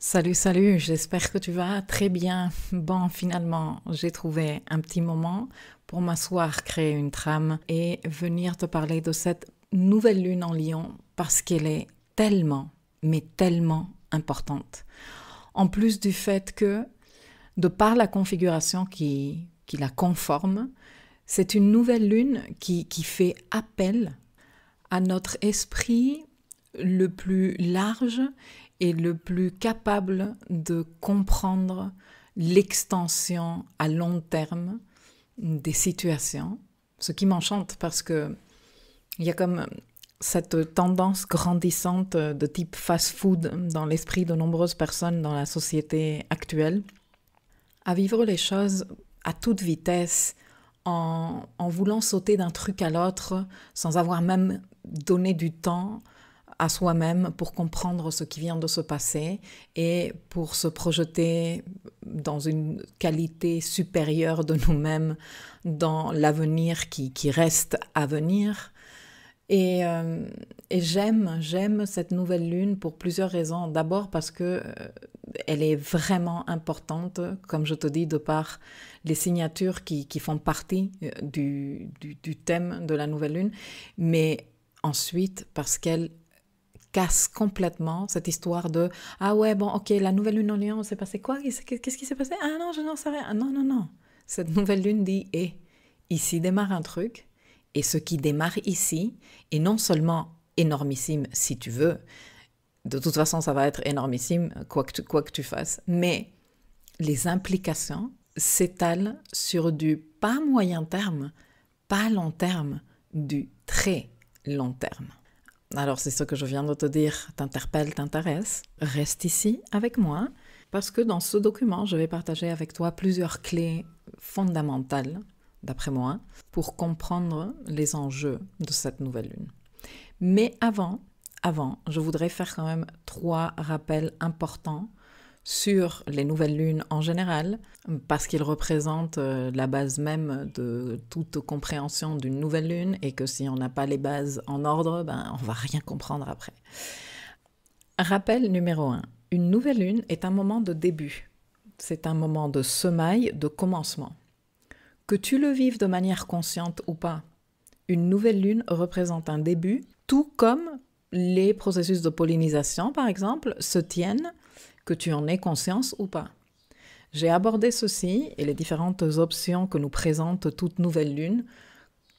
Salut, salut, j'espère que tu vas très bien. Bon, finalement, j'ai trouvé un petit moment pour m'asseoir, créer une trame et venir te parler de cette nouvelle lune en Lion parce qu'elle est tellement, mais tellement importante. En plus du fait que, de par la configuration qui la conforme, c'est une nouvelle lune qui fait appel à notre esprit le plus large et le plus capable de comprendre l'extension à long terme des situations. Ce qui m'enchante parce que il y a comme cette tendance grandissante de type fast-food dans l'esprit de nombreuses personnes dans la société actuelle à vivre les choses à toute vitesse, en voulant sauter d'un truc à l'autre sans avoir même donné du temps à soi-même pour comprendre ce qui vient de se passer et pour se projeter dans une qualité supérieure de nous-mêmes dans l'avenir qui reste à venir. Et j'aime cette nouvelle lune pour plusieurs raisons. D'abord parce que elle est vraiment importante, comme je te dis, de par les signatures qui font partie du thème de la nouvelle lune, mais ensuite parce qu'elle casse complètement cette histoire de ah ouais bon ok la nouvelle lune en Lion c'est passé quoi, qu'est-ce qui s'est passé, ah non je n'en sais rien, non, cette nouvelle lune dit ici démarre un truc et ce qui démarre ici est non seulement énormissime si tu veux, de toute façon ça va être énormissime quoi que tu fasses, mais les implications s'étalent sur du pas moyen terme, pas long terme, du très long terme. Alors si ce que je viens de te dire t'interpelle, t'intéresse, reste ici avec moi parce que dans ce document, je vais partager avec toi plusieurs clés fondamentales, d'après moi, pour comprendre les enjeux de cette nouvelle lune. Mais avant, je voudrais faire quand même 3 rappels importants sur les nouvelles lunes en général, parce qu'ils représentent la base même de toute compréhension d'une nouvelle lune, et que si on n'a pas les bases en ordre, on va rien comprendre après. Rappel numéro 1. Une nouvelle lune est un moment de début. C'est un moment de semaille, de commencement. Que tu le vives de manière consciente ou pas, une nouvelle lune représente un début, tout comme les processus de pollinisation, par exemple, se tiennent, que tu en aies conscience ou pas. J'ai abordé ceci et les différentes options que nous présente toute nouvelle lune,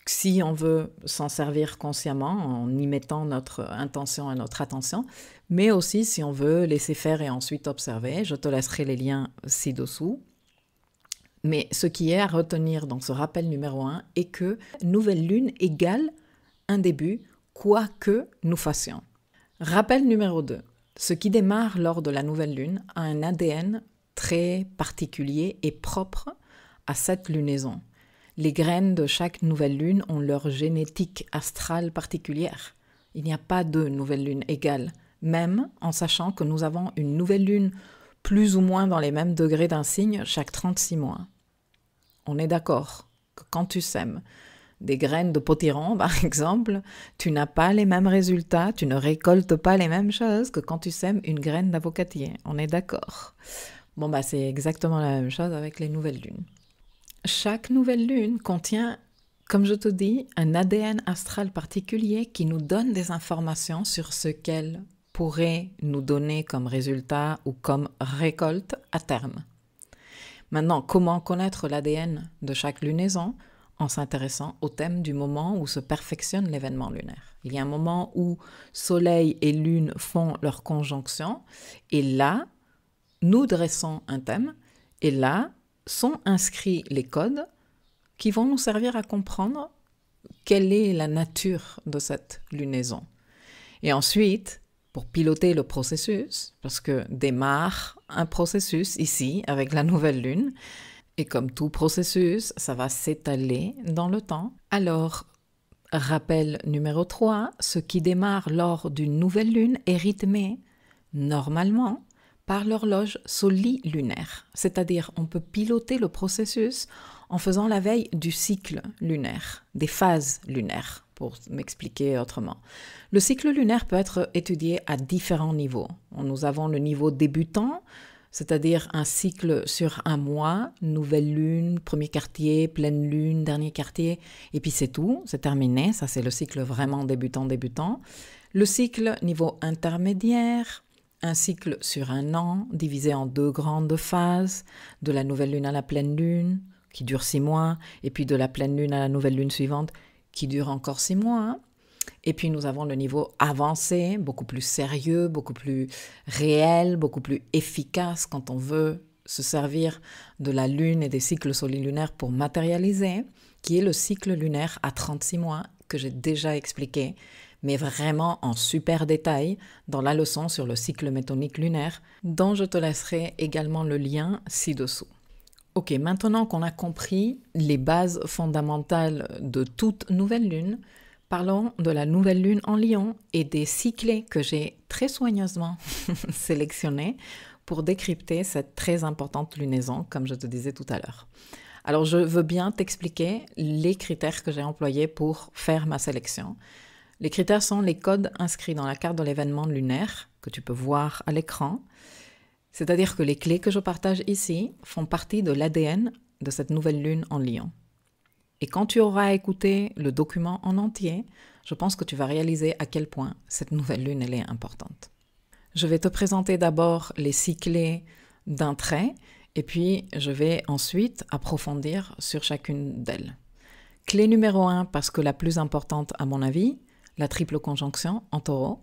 si on veut s'en servir consciemment en y mettant notre intention et notre attention, mais aussi si on veut laisser faire et ensuite observer. Je te laisserai les liens ci-dessous. Mais ce qui est à retenir dans ce rappel numéro 1 est que nouvelle lune égale un début, quoi que nous fassions. Rappel numéro 2. Ce qui démarre lors de la nouvelle lune a un ADN très particulier et propre à cette lunaison. Les graines de chaque nouvelle lune ont leur génétique astrale particulière. Il n'y a pas de nouvelle lune égale, même en sachant que nous avons une nouvelle lune plus ou moins dans les mêmes degrés d'un signe chaque 36 mois. On est d'accord que quand tu sèmes des graines de potiron, par exemple, tu n'as pas les mêmes résultats, tu ne récoltes pas les mêmes choses que quand tu sèmes une graine d'avocatier. On est d'accord. Bon, c'est exactement la même chose avec les nouvelles lunes. Chaque nouvelle lune contient, comme je te dis, un ADN astral particulier qui nous donne des informations sur ce qu'elle pourrait nous donner comme résultat ou comme récolte à terme. Maintenant, comment connaître l'ADN de chaque lunaison ? En s'intéressant au thème du moment où se perfectionne l'événement lunaire. Il y a un moment où Soleil et Lune font leur conjonction, et là, nous dressons un thème, et là sont inscrits les codes qui vont nous servir à comprendre quelle est la nature de cette lunaison. Et ensuite, pour piloter le processus, parce que démarre un processus ici avec la nouvelle lune, et comme tout processus, ça va s'étaler dans le temps. Alors, rappel numéro 3, ce qui démarre lors d'une nouvelle lune est rythmé, normalement, par l'horloge solilunaire. C'est-à-dire, on peut piloter le processus en faisant la veille du cycle lunaire, des phases lunaires, pour m'expliquer autrement. Le cycle lunaire peut être étudié à différents niveaux. Nous avons le niveau débutant, c'est-à-dire un cycle sur un mois, nouvelle lune, premier quartier, pleine lune, dernier quartier, et puis c'est tout, c'est terminé, ça c'est le cycle vraiment débutant. Le cycle niveau intermédiaire, un cycle sur un an, divisé en 2 grandes phases, de la nouvelle lune à la pleine lune, qui dure 6 mois, et puis de la pleine lune à la nouvelle lune suivante, qui dure encore 6 mois. Et puis nous avons le niveau avancé, beaucoup plus sérieux, beaucoup plus réel, beaucoup plus efficace quand on veut se servir de la lune et des cycles solilunaires pour matérialiser, qui est le cycle lunaire à 36 mois que j'ai déjà expliqué, mais vraiment en super détail dans la leçon sur le cycle métonique lunaire, dont je te laisserai également le lien ci-dessous. Ok, maintenant qu'on a compris les bases fondamentales de toute nouvelle lune, parlons de la nouvelle lune en Lion et des cycles que j'ai très soigneusement sélectionnés pour décrypter cette très importante lunaison, comme je te disais tout à l'heure. Alors, je veux bien t'expliquer les critères que j'ai employés pour faire ma sélection. Les critères sont les codes inscrits dans la carte de l'événement lunaire, que tu peux voir à l'écran. C'est-à-dire que les clés que je partage ici font partie de l'ADN de cette nouvelle lune en Lion. Et quand tu auras écouté le document en entier, je pense que tu vas réaliser à quel point cette nouvelle lune elle est importante. Je vais te présenter d'abord les 6 clés d'un trait, et puis je vais ensuite approfondir sur chacune d'elles. Clé numéro 1, parce que la plus importante à mon avis, la triple conjonction en taureau.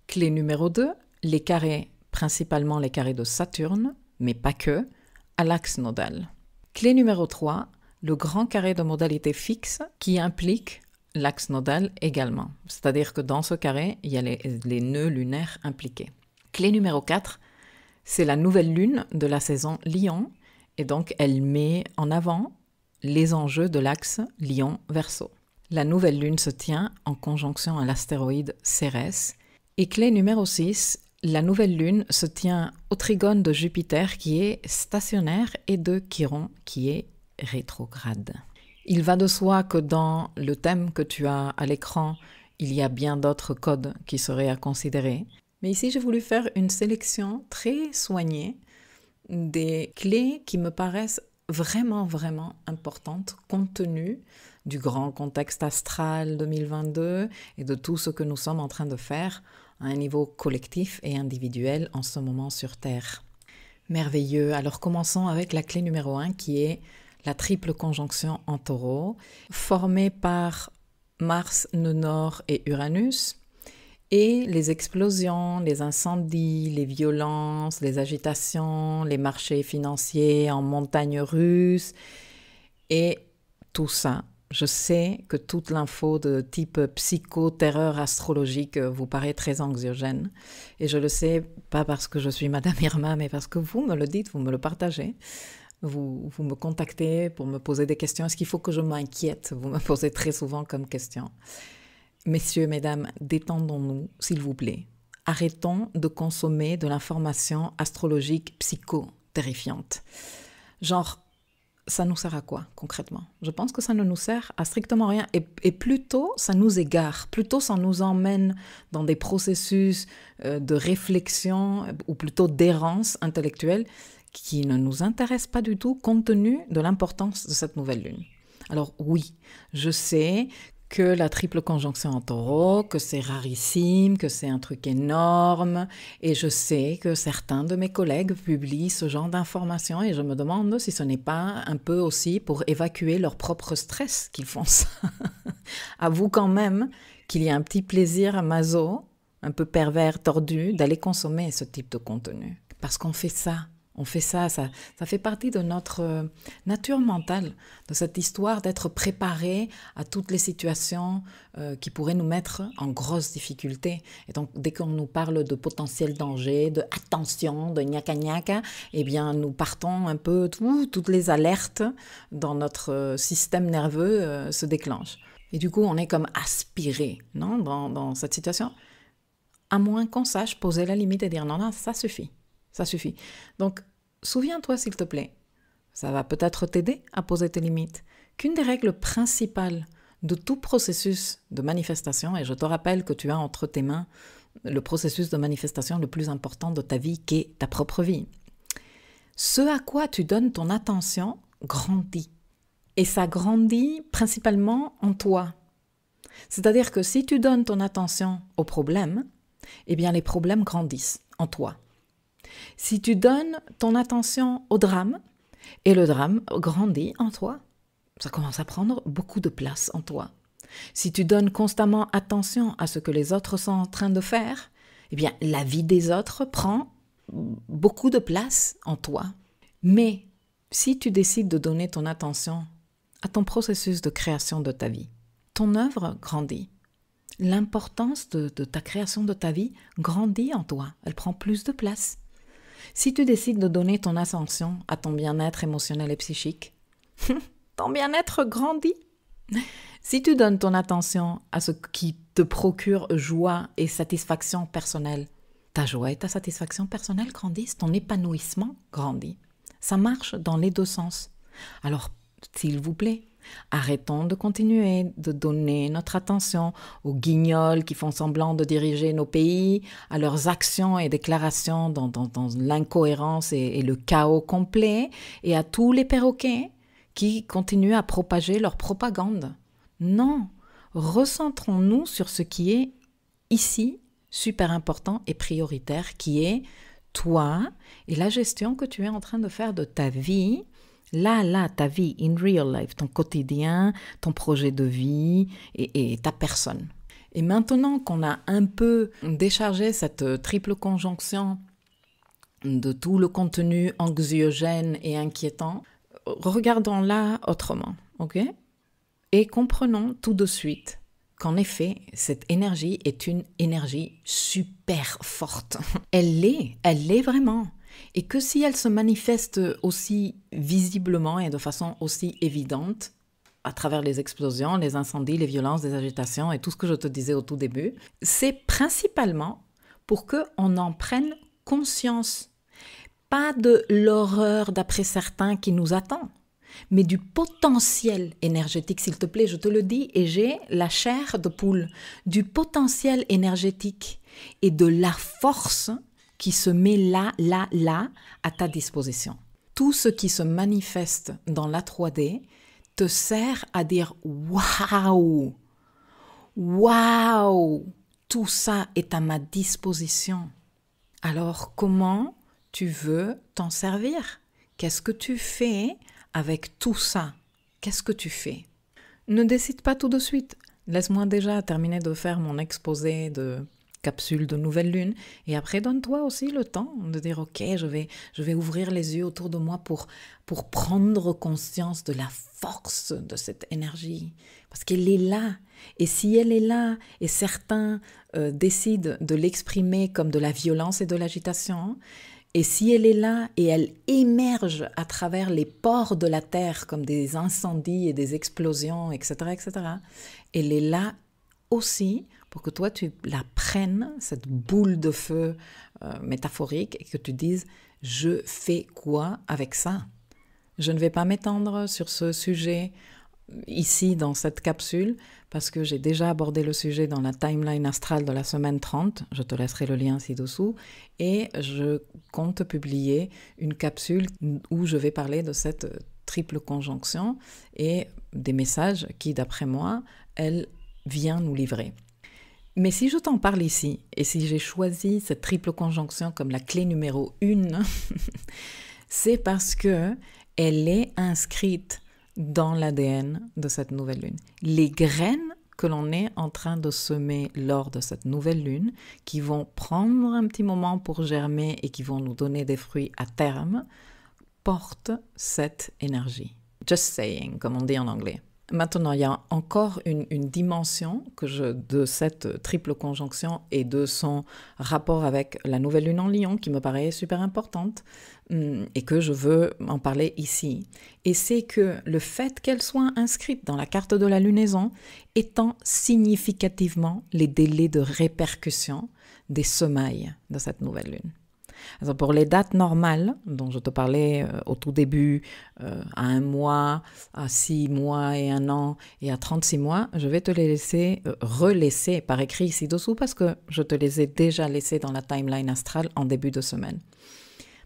Clé numéro 2, les carrés, principalement les carrés de Saturne, mais pas que, à l'axe nodal. Clé numéro 3, le grand carré de modalité fixe qui implique l'axe nodal également. C'est-à-dire que dans ce carré, il y a les nœuds lunaires impliqués. Clé numéro 4, c'est la nouvelle lune de la saison Lion, et donc elle met en avant les enjeux de l'axe Lion-Verseau. La nouvelle lune se tient en conjonction à l'astéroïde Cérès. Et clé numéro 6, la nouvelle lune se tient au trigone de Jupiter qui est stationnaire et de Chiron qui est rétrograde. Il va de soi que dans le thème que tu as à l'écran, il y a bien d'autres codes qui seraient à considérer. Mais ici, j'ai voulu faire une sélection très soignée des clés qui me paraissent vraiment importantes compte tenu du grand contexte astral 2022 et de tout ce que nous sommes en train de faire à un niveau collectif et individuel en ce moment sur Terre. Merveilleux. Alors commençons avec la clé numéro 1 qui est la triple conjonction en taureau, formée par Mars, nœud nord et Uranus, et les explosions, les incendies, les violences, les agitations, les marchés financiers en montagne russe, et tout ça. Je sais que toute l'info de type psycho-terreur astrologique vous paraît très anxiogène. Et je le sais, pas parce que je suis Madame Irma, mais parce que vous me le dites, vous me le partagez. Vous me contactez pour me poser des questions. Est-ce qu'il faut que je m'inquiète? Vous me posez très souvent comme question. Messieurs, mesdames, détendons-nous, s'il vous plaît. Arrêtons de consommer de l'information astrologique psycho-terrifiante. Genre, ça nous sert à quoi concrètement? Je pense que ça ne nous sert à strictement rien et plutôt ça nous égare, plutôt ça nous emmène dans des processus de réflexion ou plutôt d'errance intellectuelle qui ne nous intéressent pas du tout compte tenu de l'importance de cette nouvelle lune. Alors oui, je sais que la triple conjonction en taureau, que c'est rarissime, que c'est un truc énorme. Et je sais que certains de mes collègues publient ce genre d'informations et je me demande si ce n'est pas un peu aussi pour évacuer leur propre stress qu'ils font ça. Avoue quand même qu'il y a un petit plaisir maso, un peu pervers, tordu, d'aller consommer ce type de contenu. Parce qu'on fait ça. On fait ça fait partie de notre nature mentale, de cette histoire d'être préparé à toutes les situations qui pourraient nous mettre en grosse difficulté. Et donc, dès qu'on nous parle de potentiel danger, de attention, de gnaka, eh bien, nous partons un peu, toutes les alertes dans notre système nerveux se déclenchent. Et du coup, on est comme aspiré, non, dans cette situation, à moins qu'on sache poser la limite et dire non, ça suffit. Ça suffit. Donc, souviens-toi, s'il te plaît, ça va peut-être t'aider à poser tes limites, qu'une des règles principales de tout processus de manifestation, et je te rappelle que tu as entre tes mains le processus de manifestation le plus important de ta vie, qui est ta propre vie. Ce à quoi tu donnes ton attention grandit. Et ça grandit principalement en toi. C'est-à-dire que si tu donnes ton attention aux problèmes, eh bien les problèmes grandissent en toi. Si tu donnes ton attention au drame, et le drame grandit en toi, ça commence à prendre beaucoup de place en toi. Si tu donnes constamment attention à ce que les autres sont en train de faire, eh bien la vie des autres prend beaucoup de place en toi. Mais si tu décides de donner ton attention à ton processus de création de ta vie, ton œuvre grandit. L'importance de ta création de ta vie grandit en toi, elle prend plus de place. Si tu décides de donner ton attention à ton bien-être émotionnel et psychique, ton bien-être grandit. Si tu donnes ton attention à ce qui te procure joie et satisfaction personnelle, ta joie et ta satisfaction personnelle grandissent, ton épanouissement grandit. Ça marche dans les deux sens. Alors, s'il vous plaît, arrêtons de continuer de donner notre attention aux guignols qui font semblant de diriger nos pays, à leurs actions et déclarations dans l'incohérence et le chaos complet, et à tous les perroquets qui continuent à propager leur propagande. Non, recentrons-nous sur ce qui est ici super important et prioritaire, qui est toi et la gestion que tu es en train de faire de ta vie. Là, ta vie, in real life, ton quotidien, ton projet de vie et ta personne. Et maintenant qu'on a un peu déchargé cette triple conjonction de tout le contenu anxiogène et inquiétant, regardons-la autrement, ok ? Et comprenons tout de suite qu'en effet, cette énergie est une énergie super forte. Elle l'est vraiment. Et que si elle se manifeste aussi visiblement et de façon aussi évidente, à travers les explosions, les incendies, les violences, les agitations et tout ce que je te disais au tout début, c'est principalement pour qu'on en prenne conscience. Pas de l'horreur d'après certains qui nous attend, mais du potentiel énergétique, s'il te plaît, je te le dis, et j'ai la chair de poule, du potentiel énergétique et de la force qui se met là, à ta disposition. Tout ce qui se manifeste dans la 3D te sert à dire « Waouh! Waouh! Tout ça est à ma disposition. » Alors, comment tu veux t'en servir? Qu'est-ce que tu fais avec tout ça? Qu'est-ce que tu fais? Ne décide pas tout de suite. Laisse-moi déjà terminer de faire mon exposé de capsule de nouvelle lune, et après donne-toi aussi le temps de dire ok, je vais ouvrir les yeux autour de moi pour prendre conscience de la force de cette énergie, parce qu'elle est là, et si elle est là et certains décident de l'exprimer comme de la violence et de l'agitation, et si elle est là et elle émerge à travers les pores de la terre comme des incendies et des explosions, etc., elle est là aussi pour que toi, tu la prennes, cette boule de feu métaphorique, et que tu dises « je fais quoi avec ça ?» Je ne vais pas m'étendre sur ce sujet ici dans cette capsule, parce que j'ai déjà abordé le sujet dans la timeline astrale de la semaine 30, je te laisserai le lien ci-dessous, et je compte publier une capsule où je vais parler de cette triple conjonction et des messages qui, d'après moi, elle vient nous livrer. Mais si je t'en parle ici, et si j'ai choisi cette triple conjonction comme la clé numéro 1, c'est parce que elle est inscrite dans l'ADN de cette nouvelle lune. Les graines que l'on est en train de semer lors de cette nouvelle lune, qui vont prendre un petit moment pour germer et qui vont nous donner des fruits à terme, portent cette énergie. Just saying, comme on dit en anglais. Maintenant, il y a encore une dimension de cette triple conjonction et de son rapport avec la nouvelle lune en Lion qui me paraît super importante et que je veux en parler ici. Et c'est que le fait qu'elle soit inscrite dans la carte de la lunaison étend significativement les délais de répercussion des semailles de cette nouvelle lune. Alors pour les dates normales, dont je te parlais au tout début, à 1 mois, à 6 mois et 1 an et à 36 mois, je vais te les laisser, relaisser par écrit ci-dessous parce que je te les ai déjà laissés dans la timeline astrale en début de semaine.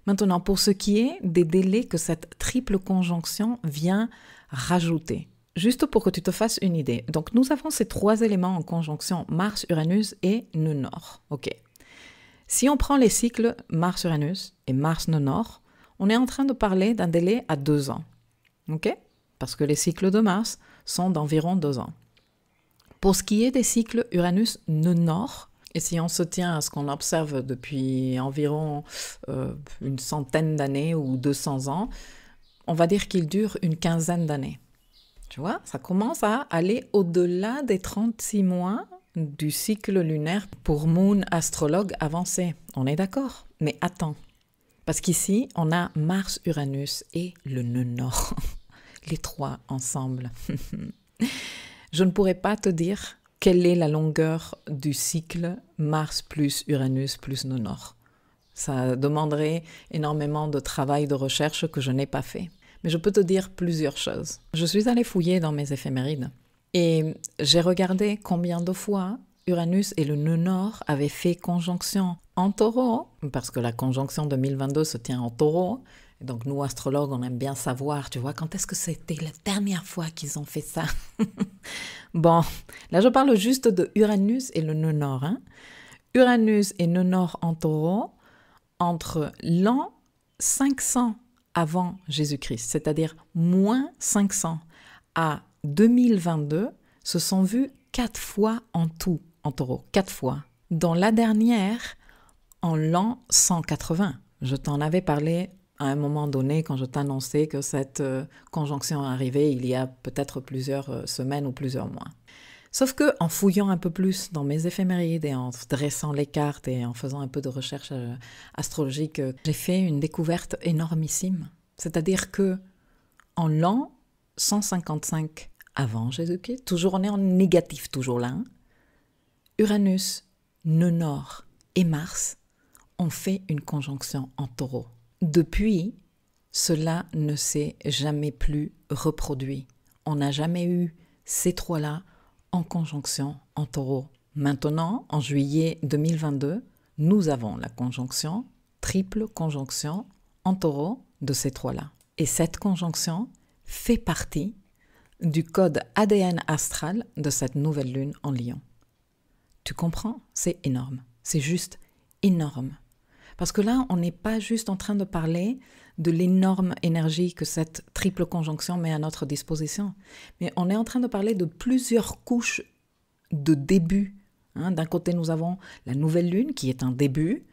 Maintenant, pour ce qui est des délais que cette triple conjonction vient rajouter, juste pour que tu te fasses une idée. Donc, nous avons ces 3 éléments en conjonction, Mars, Uranus et nœud nord. Ok. Si on prend les cycles Mars-Uranus et Mars-nœud nord, on est en train de parler d'un délai à 2 ans. Ok? Parce que les cycles de Mars sont d'environ 2 ans. Pour ce qui est des cycles Uranus-nœud nord, et si on se tient à ce qu'on observe depuis environ une centaine d'années ou 200 ans, on va dire qu'il dure une quinzaine d'années. Tu vois, ça commence à aller au-delà des 36 mois du cycle lunaire pour Moon astrologue avancé. On est d'accord? Mais attends, parce qu'ici, on a Mars, Uranus et le nœud nord. Les 3 ensemble. Je ne pourrais pas te dire quelle est la longueur du cycle Mars plus Uranus plus nœud nord. Ça demanderait énormément de travail de recherche que je n'ai pas fait. Mais je peux te dire plusieurs choses. Je suis allée fouiller dans mes éphémérides et j'ai regardé combien de fois Uranus et le nœud nord avaient fait conjonction en taureau, parce que la conjonction 2022 se tient en taureau. Et donc nous, astrologues, on aime bien savoir, tu vois, quand est-ce que c'était la dernière fois qu'ils ont fait ça. Bon, là je parle juste de Uranus et le nœud nord. Hein. Uranus et nœud nord en taureau entre l'an 500 avant Jésus-Christ, c'est-à-dire moins 500 à 2022, se sont vus 4 fois en tout, en taureau, 4 fois. Dans la dernière, en l'an 180. Je t'en avais parlé à un moment donné quand je t'annonçais que cette conjonction arrivait il y a peut-être plusieurs semaines ou plusieurs mois. Sauf que en fouillant un peu plus dans mes éphémérides et en dressant les cartes et en faisant un peu de recherche astrologique, j'ai fait une découverte énormissime. C'est-à-dire que en l'an 155 avant Jésus-Christ, toujours on est en négatif, toujours là, hein, Uranus, nœud nord et Mars ont fait une conjonction en taureau. Depuis, cela ne s'est jamais plus reproduit. On n'a jamais eu ces 3-là en conjonction en taureau. Maintenant, en juillet 2022, nous avons la conjonction, triple conjonction en taureau de ces 3-là. Et cette conjonction fait partie du code ADN astral de cette nouvelle lune en Lion. Tu comprends? C'est énorme. C'est juste énorme. Parce que là, on n'est pas juste en train de parler de l'énorme énergie que cette triple conjonction met à notre disposition, mais on est en train de parler de plusieurs couches de début. Hein, d'un côté, nous avons la nouvelle lune qui est un début,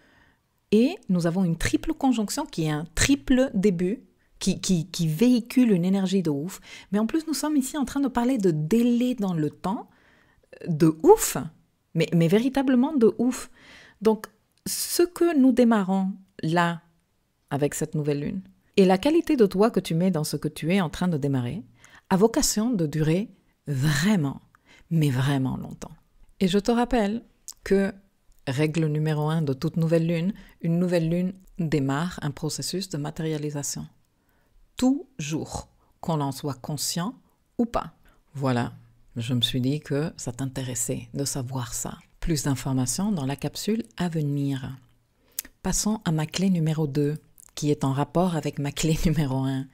et nous avons une triple conjonction qui est un triple début, qui véhicule une énergie de ouf. Mais en plus, nous sommes ici en train de parler de délai dans le temps, de ouf, mais véritablement de ouf. Donc, ce que nous démarrons là, avec cette nouvelle lune, et la qualité de toi que tu mets dans ce que tu es en train de démarrer, a vocation de durer vraiment, mais vraiment longtemps. Et je te rappelle que, règle numéro 1 de toute nouvelle lune, une nouvelle lune démarre un processus de matérialisation. Toujours, qu'on en soit conscient ou pas. Voilà, je me suis dit que ça t'intéressait de savoir ça. Plus d'informations dans la capsule à venir. Passons à ma clé numéro 2, qui est en rapport avec ma clé numéro 1.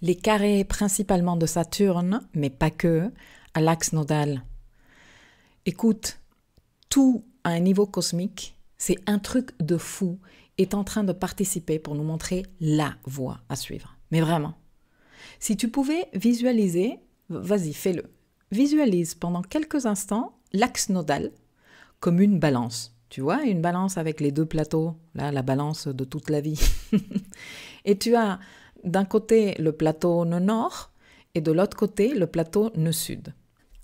Les carrés principalement de Saturne, mais pas que, à l'axe nodal. Écoute, tout à un niveau cosmique, c'est un truc de fou, est en train de participer pour nous montrer la voie à suivre. Mais vraiment. Si tu pouvais visualiser, vas-y, fais-le. Visualise pendant quelques instants l'axe nodal comme une balance. Tu vois, une balance avec les 2 plateaux, là, la balance de toute la vie. Et tu as d'un côté le plateau nœud nord et de l'autre côté le plateau nœud sud.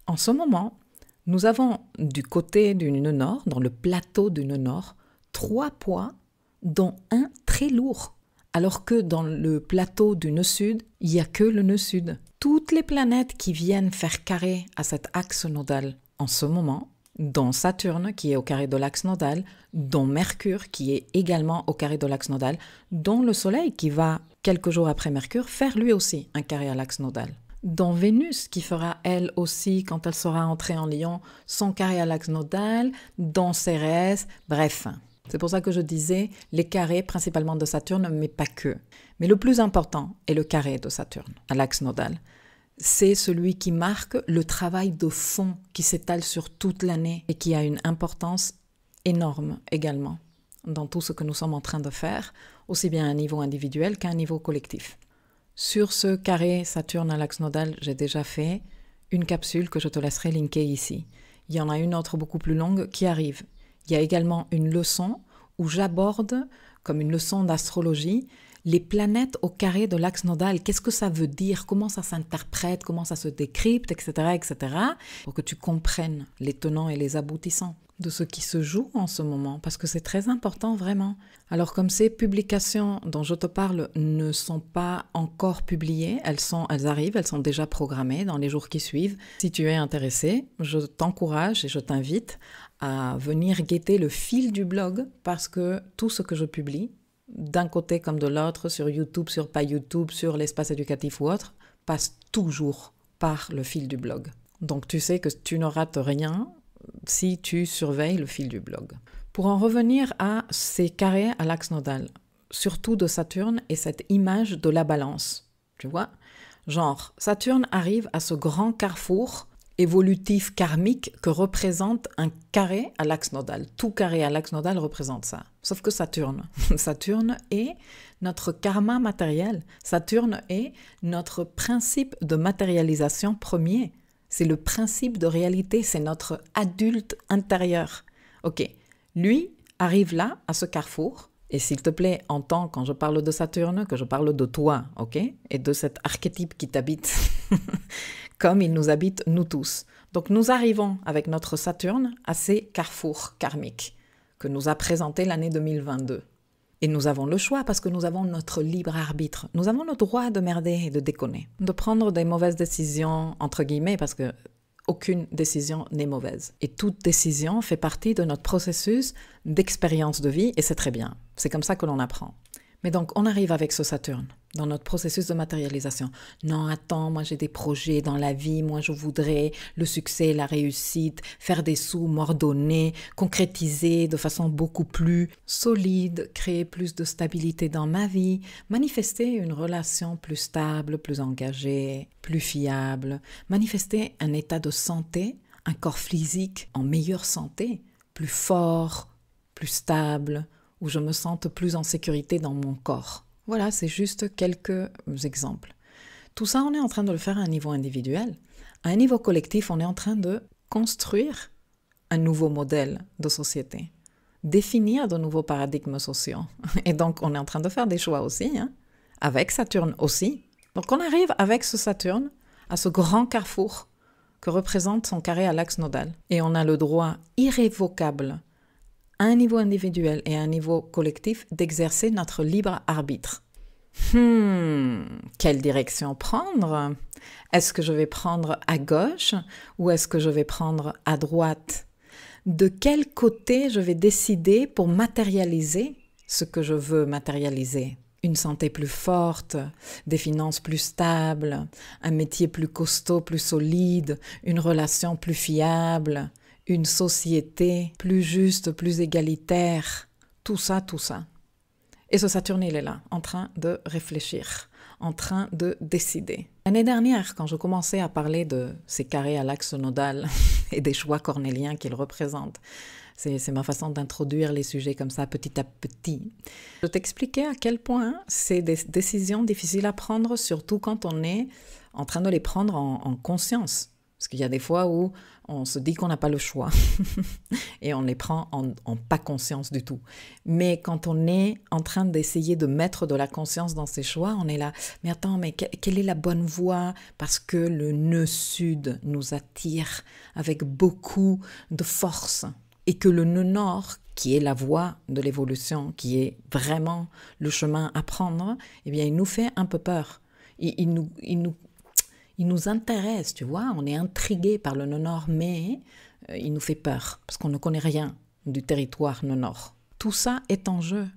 En ce moment, nous avons du côté du nœud nord, dans le plateau du nœud nord, 3 poids, dont un très lourd. Alors que dans le plateau du nœud sud, il n'y a que le nœud sud. Toutes les planètes qui viennent faire carré à cet axe nodal en ce moment dont Saturne qui est au carré de l'axe nodal, dont Mercure qui est également au carré de l'axe nodal, dont le Soleil qui va, quelques jours après Mercure, faire lui aussi un carré à l'axe nodal. Dont Vénus qui fera elle aussi, quand elle sera entrée en Lion, son carré à l'axe nodal, dont Cérès, bref. C'est pour ça que je disais les carrés principalement de Saturne, mais pas que. Mais le plus important est le carré de Saturne à l'axe nodal. C'est celui qui marque le travail de fond qui s'étale sur toute l'année et qui a une importance énorme également dans tout ce que nous sommes en train de faire, aussi bien à un niveau individuel qu'à un niveau collectif. Sur ce carré Saturne à l'axe nodal, j'ai déjà fait une capsule que je te laisserai linker ici. Il y en a une autre beaucoup plus longue qui arrive. Il y a également une leçon où j'aborde, comme une leçon d'astrologie, les planètes au carré de l'axe nodal, qu'est-ce que ça veut dire, comment ça s'interprète, comment ça se décrypte, etc., pour que tu comprennes les tenants et les aboutissants de ce qui se joue en ce moment, parce que c'est très important vraiment. Alors comme ces publications dont je te parle ne sont pas encore publiées, elles arrivent, elles sont déjà programmées dans les jours qui suivent. Si tu es intéressé, je t'encourage et je t'invite à venir guetter le fil du blog, parce que tout ce que je publie, d'un côté comme de l'autre, sur YouTube, sur pas YouTube, sur l'espace éducatif ou autre, passe toujours par le fil du blog. Donc tu sais que tu ne rates rien si tu surveilles le fil du blog. Pour en revenir à ces carrés à l'axe nodal, surtout de Saturne et cette image de la balance, tu vois, genre Saturne arrive à ce grand carrefour évolutif karmique que représente un carré à l'axe nodal. Tout carré à l'axe nodal représente ça. Sauf que Saturne est notre karma matériel. Saturne est notre principe de matérialisation premier. C'est le principe de réalité, c'est notre adulte intérieur. Ok, lui arrive là, à ce carrefour, et s'il te plaît, entends quand je parle de Saturne, que je parle de toi, ok, et de cet archétype qui t'habite, comme il nous habite nous tous. Donc nous arrivons avec notre Saturne à ces carrefours karmiques que nous a présenté l'année 2022. Et nous avons le choix parce que nous avons notre libre arbitre. Nous avons le droit de merder et de déconner, de prendre des mauvaises décisions, entre guillemets, parce que aucune décision n'est mauvaise. Et toute décision fait partie de notre processus d'expérience de vie et c'est très bien. C'est comme ça que l'on apprend. Mais donc, on arrive avec ce Saturne dans notre processus de matérialisation. Non, attends, moi j'ai des projets dans la vie, moi je voudrais le succès, la réussite, faire des sous, m'ordonner, concrétiser de façon beaucoup plus solide, créer plus de stabilité dans ma vie, manifester une relation plus stable, plus engagée, plus fiable, manifester un état de santé, un corps physique en meilleure santé, plus fort, plus stable, où je me sente plus en sécurité dans mon corps. Voilà, c'est juste quelques exemples. Tout ça, on est en train de le faire à un niveau individuel. À un niveau collectif, on est en train de construire un nouveau modèle de société, définir de nouveaux paradigmes sociaux. Et donc, on est en train de faire des choix aussi, avec Saturne aussi. Donc, on arrive avec ce Saturne à ce grand carrefour que représente son carré à l'axe nodal. Et on a le droit irrévocable à un niveau individuel et à un niveau collectif, d'exercer notre libre arbitre. Quelle direction prendre? Est-ce que je vais prendre à gauche ou est-ce que je vais prendre à droite? De quel côté je vais décider pour matérialiser ce que je veux matérialiser? Une santé plus forte, des finances plus stables, un métier plus costaud, plus solide, une relation plus fiable, une société plus juste, plus égalitaire, tout ça. Et ce Saturne, il est là, en train de réfléchir, en train de décider. L'année dernière, quand je commençais à parler de ces carrés à l'axe nodal et des choix cornéliens qu'ils représentent, c'est ma façon d'introduire les sujets comme ça, petit à petit. Je t'expliquais à quel point c'est des décisions difficiles à prendre, surtout quand on est en train de les prendre en conscience. Parce qu'il y a des fois où on se dit qu'on n'a pas le choix et on les prend en pas conscience du tout. Mais quand on est en train d'essayer de mettre de la conscience dans ses choix, on est là, mais attends, mais quelle est la bonne voie? Parce que le nœud sud nous attire avec beaucoup de force et que le nœud nord, qui est la voie de l'évolution, qui est vraiment le chemin à prendre, eh bien, il nous fait un peu peur. Il nous intéresse, tu vois, on est intrigué par le nœud nord, mais il nous fait peur, parce qu'on ne connaît rien du territoire nord. Tout ça est en jeu.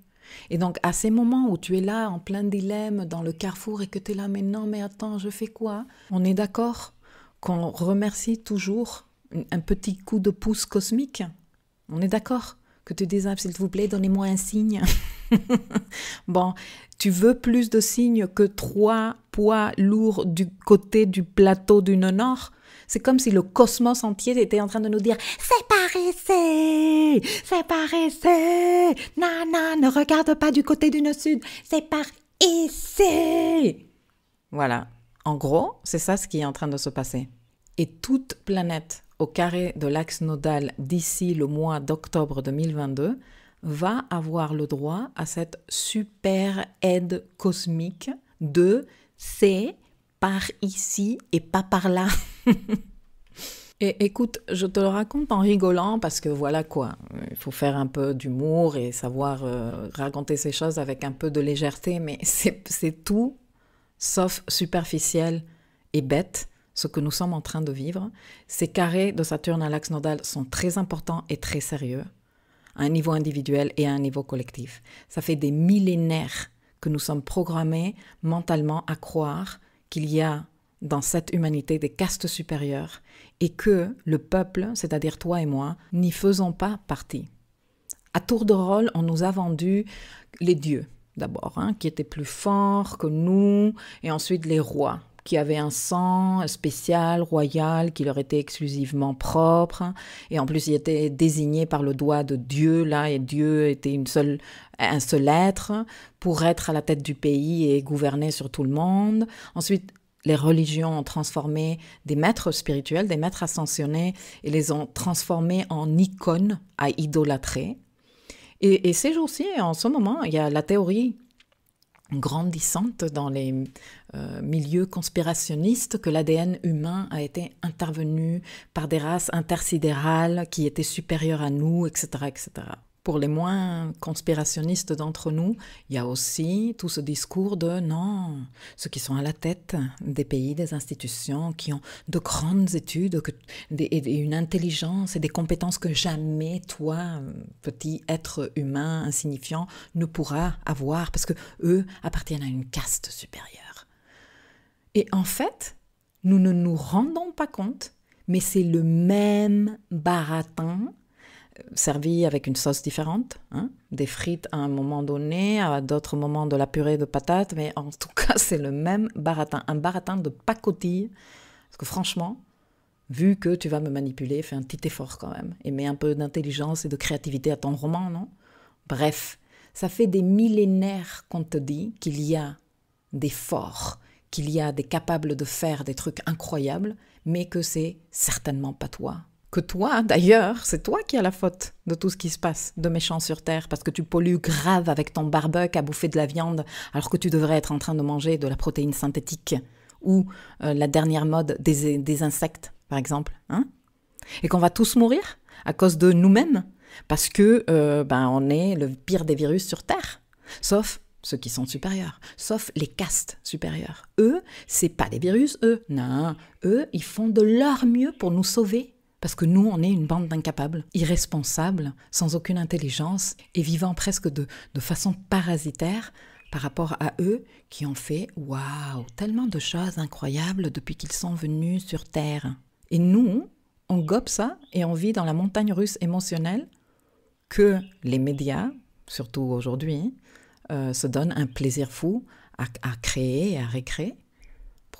Et donc, à ces moments où tu es là, en plein dilemme, dans le carrefour, et que tu es là, mais non, mais attends, je fais quoi? On est d'accord qu'on remercie toujours un petit coup de pouce cosmique? On est d'accord que tu dises, s'il vous plaît, donnez-moi un signe. Bon, tu veux plus de signes que 3 poids lourds du côté du plateau du nord? C'est comme si le cosmos entier était en train de nous dire « C'est par ici! C'est par ici! Non, non, ne regarde pas du côté du nord-sud! C'est par ici! » Voilà. En gros, c'est ça ce qui est en train de se passer. Et toute planète au carré de l'axe nodal d'ici le mois d'octobre 2022 va avoir le droit à cette super aide cosmique de « c'est par ici et pas par là ». Et écoute, je te le raconte en rigolant parce que voilà quoi, il faut faire un peu d'humour et savoir raconter ces choses avec un peu de légèreté, mais c'est tout sauf superficiel et bête ce que nous sommes en train de vivre. Ces carrés de Saturne à l'axe nodal sont très importants et très sérieux, à un niveau individuel et à un niveau collectif. Ça fait des millénaires que nous sommes programmés mentalement à croire qu'il y a dans cette humanité des castes supérieures et que le peuple, c'est-à-dire toi et moi, n'y faisons pas partie. À tour de rôle, on nous a vendu les dieux, d'abord, qui étaient plus forts que nous, et ensuite les rois, qui avaient un sang spécial, royal, qui leur était exclusivement propre, et en plus ils étaient désignés par le doigt de Dieu, là, et Dieu était un seul être, pour être à la tête du pays et gouverner sur tout le monde. Ensuite, les religions ont transformé des maîtres spirituels, des maîtres ascensionnés, et les ont transformés en icônes à idolâtrer. Et ces jours-ci, en ce moment, il y a la théorie grandissante dans les milieux conspirationnistes que l'ADN humain a été intervenu par des races intersidérales qui étaient supérieures à nous, etc., etc. Pour les moins conspirationnistes d'entre nous, il y a aussi tout ce discours de non, ceux qui sont à la tête des pays, des institutions, qui ont de grandes études et une intelligence et des compétences que jamais toi, petit être humain insignifiant, ne pourras avoir parce que eux appartiennent à une caste supérieure. Et en fait, nous ne nous rendons pas compte, mais c'est le même baratin servi avec une sauce différente, des frites à un moment donné, à d'autres moments de la purée de patates, mais en tout cas c'est le même baratin, un baratin de pacotille, parce que franchement, vu que tu vas me manipuler, fais un petit effort quand même, et mets un peu d'intelligence et de créativité à ton roman, non? Bref, ça fait des millénaires qu'on te dit qu'il y a des forts, qu'il y a des capables de faire des trucs incroyables, mais que c'est certainement pas toi. Que toi, d'ailleurs, c'est toi qui as la faute de tout ce qui se passe de méchant sur Terre, parce que tu pollues grave avec ton barbecue à bouffer de la viande, alors que tu devrais être en train de manger de la protéine synthétique, ou la dernière mode des insectes, par exemple. Et qu'on va tous mourir à cause de nous-mêmes, parce que on est le pire des virus sur Terre, sauf ceux qui sont supérieurs, sauf les castes supérieures. Eux, c'est pas des virus, eux. Non, eux, ils font de leur mieux pour nous sauver. Parce que nous, on est une bande d'incapables, irresponsables, sans aucune intelligence et vivant presque de façon parasitaire par rapport à eux qui ont fait « waouh, tellement de choses incroyables depuis qu'ils sont venus sur Terre ». Et nous, on gobe ça et on vit dans la montagne russe émotionnelle que les médias, surtout aujourd'hui, se donnent un plaisir fou à créer et à récréer.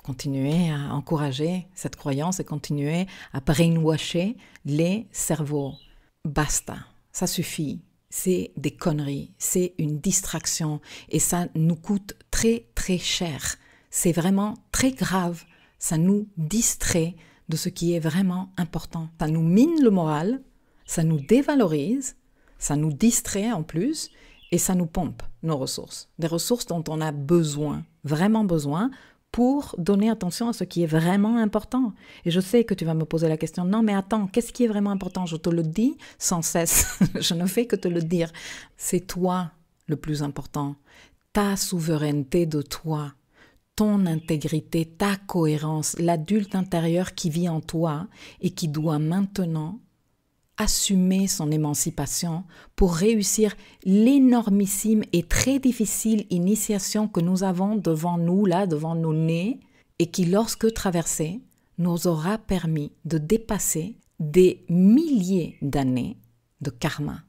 Continuer à encourager cette croyance et continuer à brainwasher les cerveaux. Basta, ça suffit, c'est des conneries, c'est une distraction et ça nous coûte très très cher. C'est vraiment très grave, ça nous distrait de ce qui est vraiment important. Ça nous mine le moral, ça nous dévalorise, ça nous distrait en plus et ça nous pompe nos ressources. Des ressources dont on a besoin, vraiment besoin, pour donner attention à ce qui est vraiment important. Et je sais que tu vas me poser la question, non mais attends, qu'est-ce qui est vraiment important? Je te le dis sans cesse, je ne fais que te le dire. C'est toi le plus important, ta souveraineté de toi, ton intégrité, ta cohérence, l'adulte intérieur qui vit en toi et qui doit maintenant assumer son émancipation, pour réussir l'énormissime et très difficile initiation que nous avons devant nous, là, devant nos nez, et qui, lorsque traversée, nous aura permis de dépasser des milliers d'années de karma,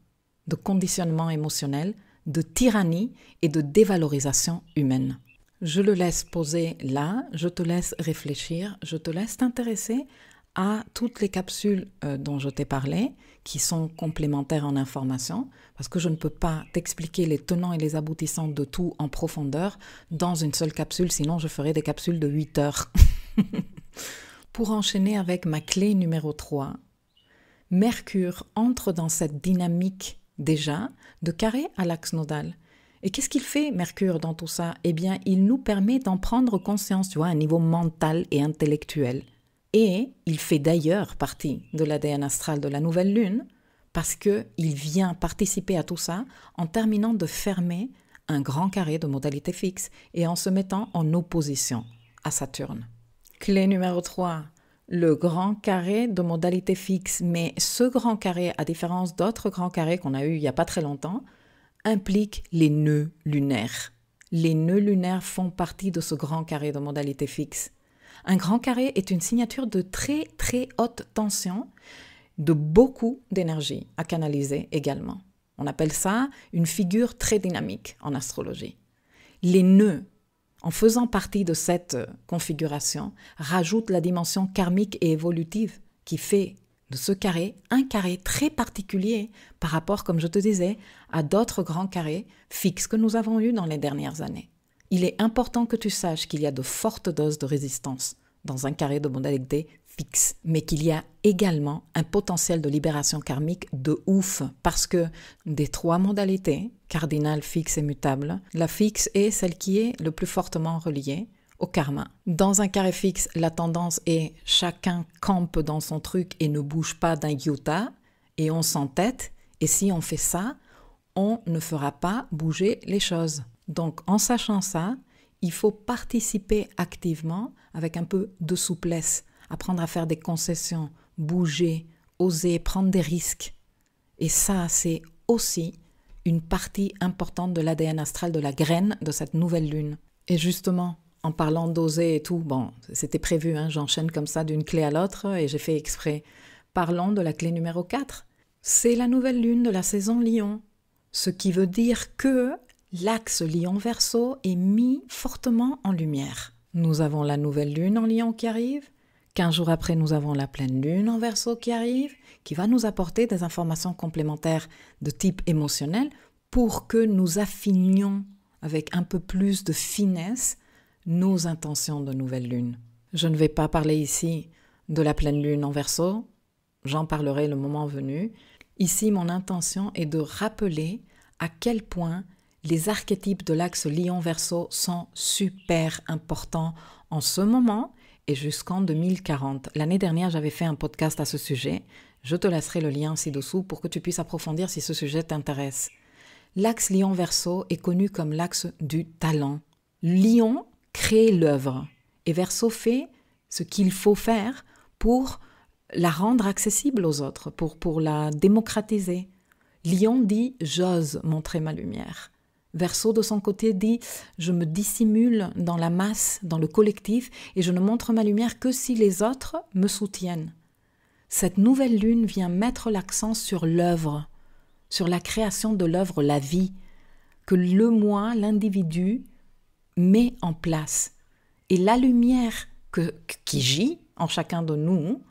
de conditionnement émotionnel, de tyrannie et de dévalorisation humaine. Je le laisse poser là, je te laisse réfléchir, je te laisse t'intéresser à toutes les capsules dont je t'ai parlé, qui sont complémentaires en information, parce que je ne peux pas t'expliquer les tenants et les aboutissants de tout en profondeur dans une seule capsule, sinon je ferai des capsules de 8 heures. Pour enchaîner avec ma clé numéro 3, Mercure entre dans cette dynamique déjà de carré à l'axe nodal. Et qu'est-ce qu'il fait, Mercure, dans tout ça? Eh bien, il nous permet d'en prendre conscience, tu vois, à un niveau mental et intellectuel. Et il fait d'ailleurs partie de l'ADN astral de la nouvelle lune parce qu'il vient participer à tout ça en terminant de fermer un grand carré de modalité fixe et en se mettant en opposition à Saturne. Clé numéro 3, le grand carré de modalité fixe. Mais ce grand carré, à différence d'autres grands carrés qu'on a eu il n'y a pas très longtemps, implique les nœuds lunaires. Les nœuds lunaires font partie de ce grand carré de modalité fixe. Un grand carré est une signature de très très haute tension, de beaucoup d'énergie à canaliser également. On appelle ça une figure très dynamique en astrologie. Les nœuds, en faisant partie de cette configuration, rajoutent la dimension karmique et évolutive qui fait de ce carré un carré très particulier par rapport, comme je te disais, à d'autres grands carrés fixes que nous avons eus dans les dernières années. Il est important que tu saches qu'il y a de fortes doses de résistance dans un carré de modalité fixe, mais qu'il y a également un potentiel de libération karmique de ouf, parce que des 3 modalités, cardinale, fixe et mutable, la fixe est celle qui est le plus fortement reliée au karma. Dans un carré fixe, la tendance est chacun campe dans son truc et ne bouge pas d'un iota, et on s'entête, et si on fait ça, on ne fera pas bouger les choses. Donc, en sachant ça, il faut participer activement avec un peu de souplesse, apprendre à faire des concessions, bouger, oser, prendre des risques. Et ça, c'est aussi une partie importante de l'ADN astral de la graine de cette nouvelle lune. Et justement, en parlant d'oser et tout, bon, c'était prévu, hein, j'enchaîne comme ça d'une clé à l'autre et j'ai fait exprès. Parlons de la clé numéro 4. C'est la nouvelle lune de la saison Lion, ce qui veut dire que l'axe Lion-Verseau est mis fortement en lumière. Nous avons la nouvelle lune en Lion qui arrive, 15 jours après nous avons la pleine lune en Verseau qui arrive, qui va nous apporter des informations complémentaires de type émotionnel pour que nous affinions avec un peu plus de finesse nos intentions de nouvelle lune. Je ne vais pas parler ici de la pleine lune en Verseau, j'en parlerai le moment venu. Ici, mon intention est de rappeler à quel point les archétypes de l'axe Lion-Verseau sont super importants en ce moment et jusqu'en 2040. L'année dernière, j'avais fait un podcast à ce sujet. Je te laisserai le lien ci-dessous pour que tu puisses approfondir si ce sujet t'intéresse. L'axe Lion-Verseau est connu comme l'axe du talent. Lion crée l'œuvre et Verseau fait ce qu'il faut faire pour la rendre accessible aux autres, pour la démocratiser. Lion dit « j'ose montrer ma lumière ». Verseau, de son côté, dit « je me dissimule dans la masse, dans le collectif, et je ne montre ma lumière que si les autres me soutiennent ». Cette nouvelle lune vient mettre l'accent sur l'œuvre, sur la création de l'œuvre, la vie, que le moi, l'individu, met en place. Et la lumière qui gît en chacun de nous,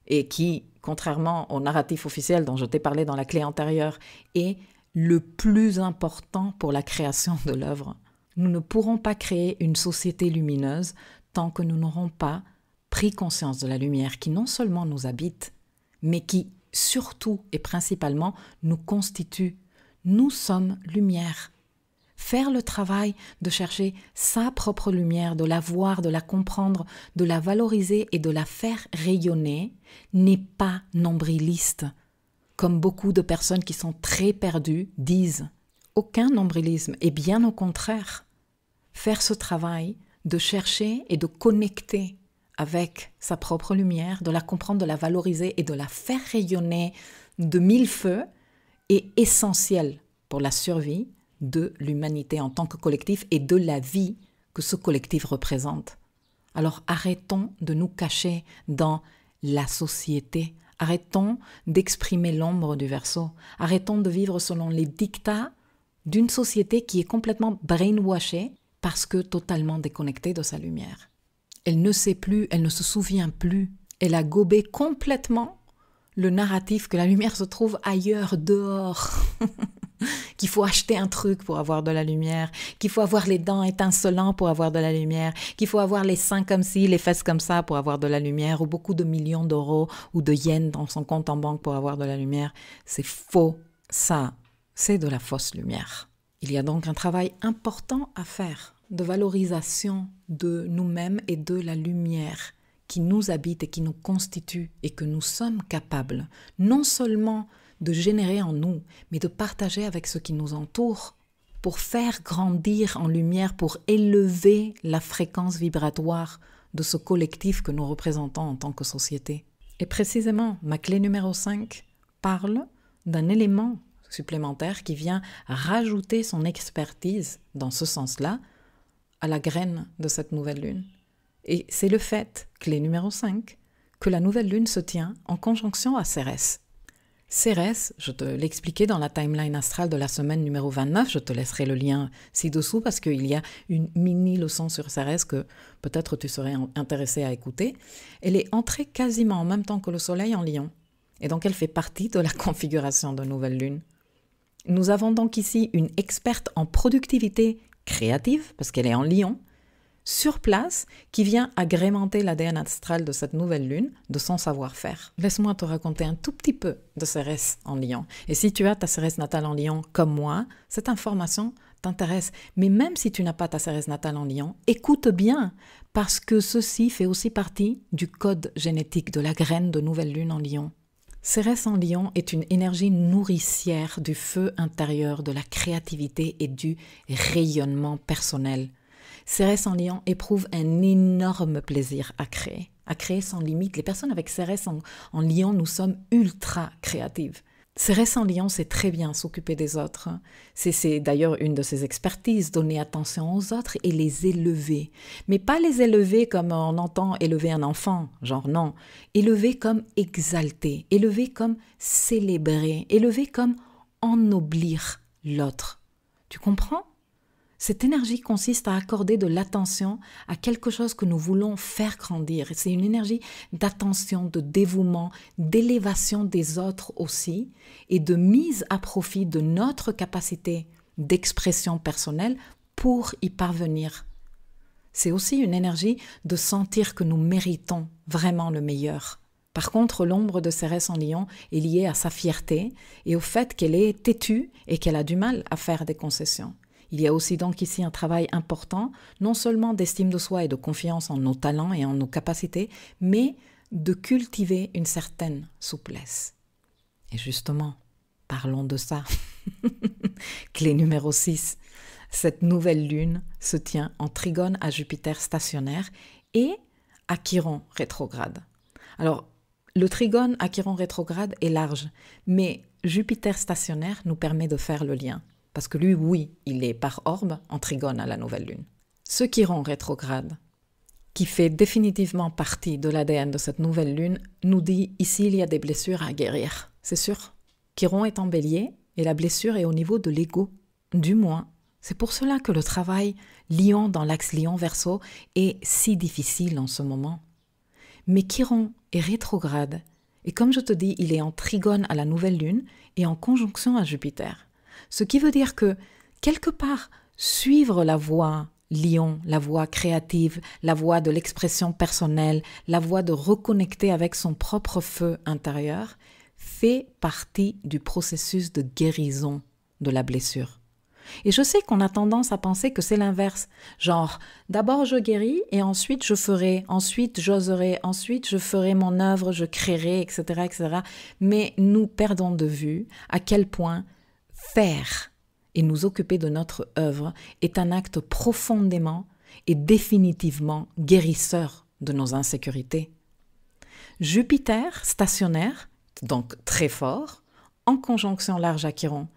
et qui, contrairement au narratif officiel dont je t'ai parlé dans la clé antérieure, est le plus important pour la création de l'œuvre. Nous ne pourrons pas créer une société lumineuse tant que nous n'aurons pas pris conscience de la lumière qui non seulement nous habite, mais qui surtout et principalement nous constitue. Nous sommes lumière. Faire le travail de chercher sa propre lumière, de la voir, de la comprendre, de la valoriser et de la faire rayonner n'est pas nombriliste, comme beaucoup de personnes qui sont très perdues disent. Aucun nombrilisme, et bien au contraire. Faire ce travail de chercher et de connecter avec sa propre lumière, de la comprendre, de la valoriser et de la faire rayonner de mille feux est essentiel pour la survie de l'humanité en tant que collectif et de la vie que ce collectif représente. Alors arrêtons de nous cacher dans la société, arrêtons d'exprimer l'ombre du Verseau, arrêtons de vivre selon les dictats d'une société qui est complètement brainwashée parce que totalement déconnectée de sa lumière. Elle ne sait plus, elle ne se souvient plus, elle a gobé complètement le narratif que la lumière se trouve ailleurs, dehors, qu'il faut acheter un truc pour avoir de la lumière, qu'il faut avoir les dents étincelantes pour avoir de la lumière, qu'il faut avoir les seins comme ci, les fesses comme ça pour avoir de la lumière, ou beaucoup de millions d'euros ou de yens dans son compte en banque pour avoir de la lumière. C'est faux, ça, c'est de la fausse lumière. Il y a donc un travail important à faire de valorisation de nous-mêmes et de la lumière qui nous habite et qui nous constitue et que nous sommes capables non seulement de générer en nous, mais de partager avec ceux qui nous entourent pour faire grandir en lumière, pour élever la fréquence vibratoire de ce collectif que nous représentons en tant que société. Et précisément, ma clé numéro 5 parle d'un élément supplémentaire qui vient rajouter son expertise dans ce sens-là à la graine de cette nouvelle lune. Et c'est le fait, clé numéro 5, que la nouvelle lune se tient en conjonction à Cérès. Cérès, je te l'expliquais dans la timeline astrale de la semaine numéro 29, je te laisserai le lien ci-dessous parce qu'il y a une mini leçon sur Cérès que peut-être tu serais intéressé à écouter. Elle est entrée quasiment en même temps que le soleil en Lion et donc elle fait partie de la configuration de nouvelle lune. Nous avons donc ici une experte en productivité créative, parce qu'elle est en Lion, sur place, qui vient agrémenter l'ADN astral de cette nouvelle lune, de son savoir-faire. Laisse-moi te raconter un tout petit peu de Cérès en Lion. Et si tu as ta Cérès natale en Lion comme moi, cette information t'intéresse. Mais même si tu n'as pas ta Cérès natale en Lion, écoute bien, parce que ceci fait aussi partie du code génétique de la graine de nouvelle lune en Lion. Cérès en Lion est une énergie nourricière du feu intérieur, de la créativité et du rayonnement personnel. Cérès en Lion éprouve un énorme plaisir à créer sans limite. Les personnes avec Cérès en Lion, nous sommes ultra créatives. Cérès en Lion sait très bien s'occuper des autres. C'est d'ailleurs une de ses expertises, donner attention aux autres et les élever. Mais pas les élever comme on entend élever un enfant, genre non. Élever comme exalter, élever comme célébrer, élever comme ennoblir l'autre. Tu comprends ? Cette énergie consiste à accorder de l'attention à quelque chose que nous voulons faire grandir. C'est une énergie d'attention, de dévouement, d'élévation des autres aussi et de mise à profit de notre capacité d'expression personnelle pour y parvenir. C'est aussi une énergie de sentir que nous méritons vraiment le meilleur. Par contre, l'ombre de Cérès en Lion est liée à sa fierté et au fait qu'elle est têtue et qu'elle a du mal à faire des concessions. Il y a aussi donc ici un travail important, non seulement d'estime de soi et de confiance en nos talents et en nos capacités, mais de cultiver une certaine souplesse. Et justement, parlons de ça. Clé numéro 6. Cette nouvelle lune se tient en trigone à Jupiter stationnaire et à Chiron rétrograde. Alors, le trigone à Chiron rétrograde est large, mais Jupiter stationnaire nous permet de faire le lien. Parce que lui, oui, il est par orbe en trigone à la nouvelle lune. Ce Chiron rétrograde, qui fait définitivement partie de l'ADN de cette nouvelle lune, nous dit ici il y a des blessures à guérir. C'est sûr. Chiron est en bélier et la blessure est au niveau de l'ego. Du moins, c'est pour cela que le travail Lion dans l'axe Lion-Verseau est si difficile en ce moment. Mais Chiron est rétrograde et comme je te dis, il est en trigone à la nouvelle lune et en conjonction à Jupiter. Ce qui veut dire que, quelque part, suivre la voie Lion, la voie créative, la voie de l'expression personnelle, la voie de reconnecter avec son propre feu intérieur, fait partie du processus de guérison de la blessure. Et je sais qu'on a tendance à penser que c'est l'inverse, genre d'abord je guéris et ensuite je ferai, ensuite j'oserai, ensuite je ferai mon œuvre, je créerai, etc., etc. Mais nous perdons de vue à quel point faire et nous occuper de notre œuvre est un acte profondément et définitivement guérisseur de nos insécurités. Jupiter, stationnaire, donc très fort, en conjonction large à Chiron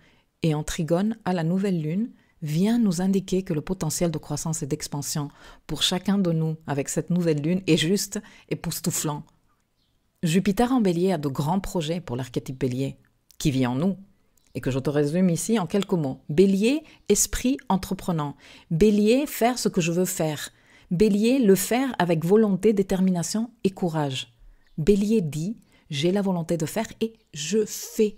et en trigone à la nouvelle lune, vient nous indiquer que le potentiel de croissance et d'expansion pour chacun de nous avec cette nouvelle lune est juste époustouflant. Jupiter en Bélier a de grands projets pour l'archétype Bélier, qui vit en nous, et que je te résume ici en quelques mots. Bélier, esprit entreprenant. Bélier, faire ce que je veux faire. Bélier, le faire avec volonté, détermination et courage. Bélier dit, j'ai la volonté de faire et je fais.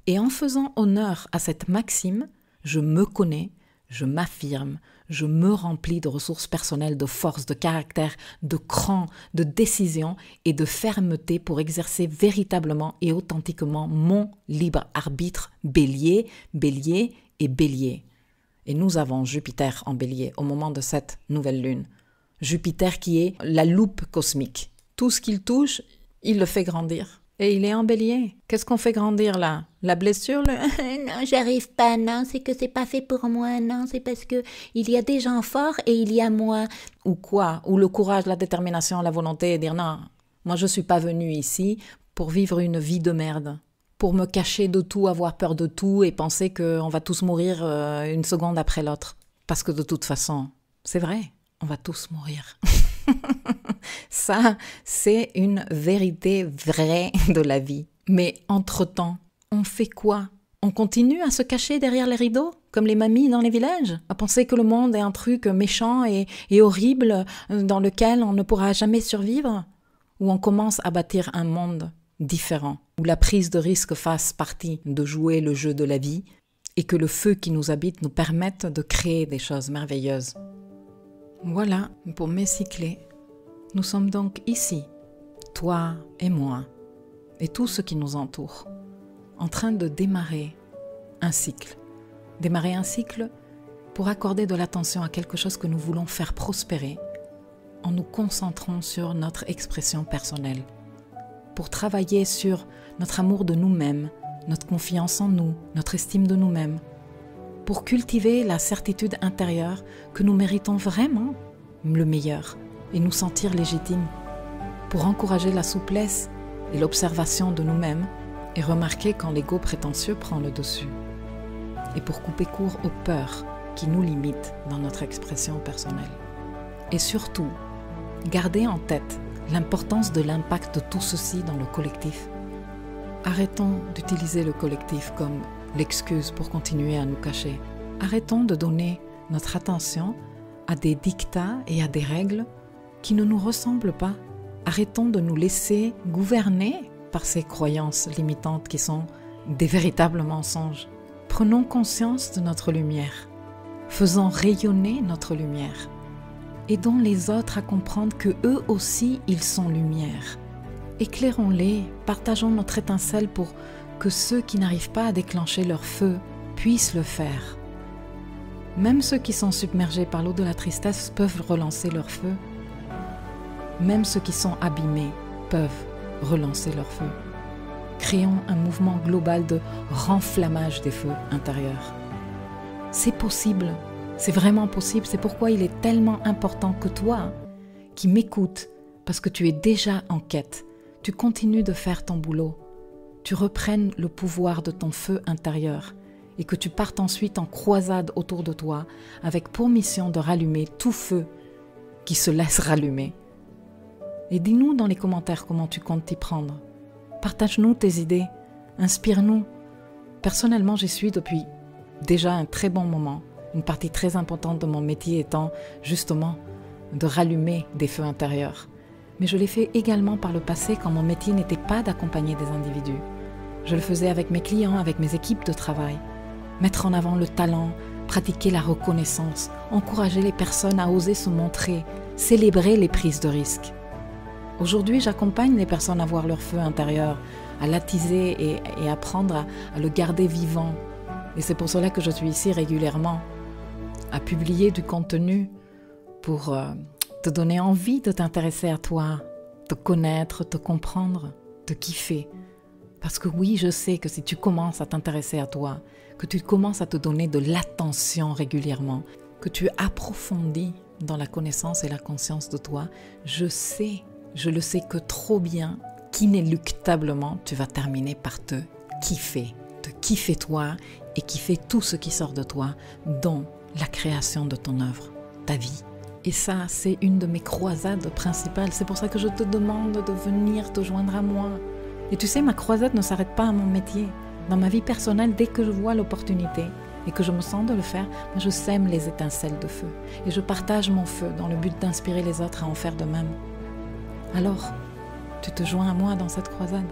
Et en faisant honneur à cette maxime, je me connais, je m'affirme, je me remplis de ressources personnelles, de force, de caractère, de cran, de décision et de fermeté pour exercer véritablement et authentiquement mon libre arbitre Bélier, Bélier et Bélier. Et nous avons Jupiter en Bélier au moment de cette nouvelle lune. Jupiter qui est la loupe cosmique. Tout ce qu'il touche, il le fait grandir. Et il est en Bélier. Qu'est-ce qu'on fait grandir là? La blessure? Non, j'arrive pas, non, c'est que c'est pas fait pour moi, non, c'est parce que il y a des gens forts et il y a moi. Ou quoi? Ou le courage, la détermination, la volonté et dire non, moi je suis pas venu ici pour vivre une vie de merde, pour me cacher de tout, avoir peur de tout et penser qu'on va tous mourir une seconde après l'autre. Parce que de toute façon, c'est vrai, on va tous mourir. Ça, c'est une vérité vraie de la vie. Mais entre-temps, on fait quoi? On continue à se cacher derrière les rideaux, comme les mamies dans les villages, à penser que le monde est un truc méchant et horrible dans lequel on ne pourra jamais survivre? Ou on commence à bâtir un monde différent, où la prise de risque fasse partie de jouer le jeu de la vie et que le feu qui nous habite nous permette de créer des choses merveilleuses. Voilà pour mes cyclés. Nous sommes donc ici, toi et moi, et tout ce qui nous entoure, en train de démarrer un cycle. Démarrer un cycle pour accorder de l'attention à quelque chose que nous voulons faire prospérer, en nous concentrant sur notre expression personnelle, pour travailler sur notre amour de nous-mêmes, notre confiance en nous, notre estime de nous-mêmes, pour cultiver la certitude intérieure que nous méritons vraiment le meilleur et nous sentir légitimes, pour encourager la souplesse et l'observation de nous-mêmes et remarquer quand l'ego prétentieux prend le dessus, et pour couper court aux peurs qui nous limitent dans notre expression personnelle. Et surtout, garder en tête l'importance de l'impact de tout ceci dans le collectif. Arrêtons d'utiliser le collectif comme l'excuse pour continuer à nous cacher. Arrêtons de donner notre attention à des dictats et à des règles qui ne nous ressemblent pas. Arrêtons de nous laisser gouverner par ces croyances limitantes qui sont des véritables mensonges. Prenons conscience de notre lumière. Faisons rayonner notre lumière. Aidons les autres à comprendre que eux aussi, ils sont lumière. Éclairons-les, partageons notre étincelle pour que ceux qui n'arrivent pas à déclencher leur feu puissent le faire. Même ceux qui sont submergés par l'eau de la tristesse peuvent relancer leur feu. Même ceux qui sont abîmés peuvent relancer leur feu. Créons un mouvement global de renflammage des feux intérieurs. C'est possible, c'est vraiment possible, c'est pourquoi il est tellement important que toi, qui m'écoutes, parce que tu es déjà en quête, tu continues de faire ton boulot, tu reprennes le pouvoir de ton feu intérieur et que tu partes ensuite en croisade autour de toi avec pour mission de rallumer tout feu qui se laisse rallumer. Et dis-nous dans les commentaires comment tu comptes t'y prendre. Partage-nous tes idées, inspire-nous. Personnellement, j'y suis depuis déjà un très bon moment, une partie très importante de mon métier étant justement de rallumer des feux intérieurs. Mais je l'ai fait également par le passé quand mon métier n'était pas d'accompagner des individus. Je le faisais avec mes clients, avec mes équipes de travail. Mettre en avant le talent, pratiquer la reconnaissance, encourager les personnes à oser se montrer, célébrer les prises de risques. Aujourd'hui, j'accompagne les personnes à voir leur feu intérieur, à l'attiser et apprendre à le garder vivant. Et c'est pour cela que je suis ici régulièrement, à publier du contenu pour te donner envie de t'intéresser à toi, te connaître, te comprendre, te kiffer. Parce que oui, je sais que si tu commences à t'intéresser à toi, que tu commences à te donner de l'attention régulièrement, que tu approfondis dans la connaissance et la conscience de toi, je le sais que trop bien, qu'inéluctablement, tu vas terminer par te kiffer. qui fait toi et qui fait tout ce qui sort de toi dans la création de ton œuvre, ta vie. Et ça, c'est une de mes croisades principales. C'est pour ça que je te demande de venir te joindre à moi. Et tu sais, ma croisade ne s'arrête pas à mon métier. Dans ma vie personnelle, dès que je vois l'opportunité et que je me sens de le faire, moi je sème les étincelles de feu. Et je partage mon feu dans le but d'inspirer les autres à en faire de même. Alors, tu te joins à moi dans cette croisade ?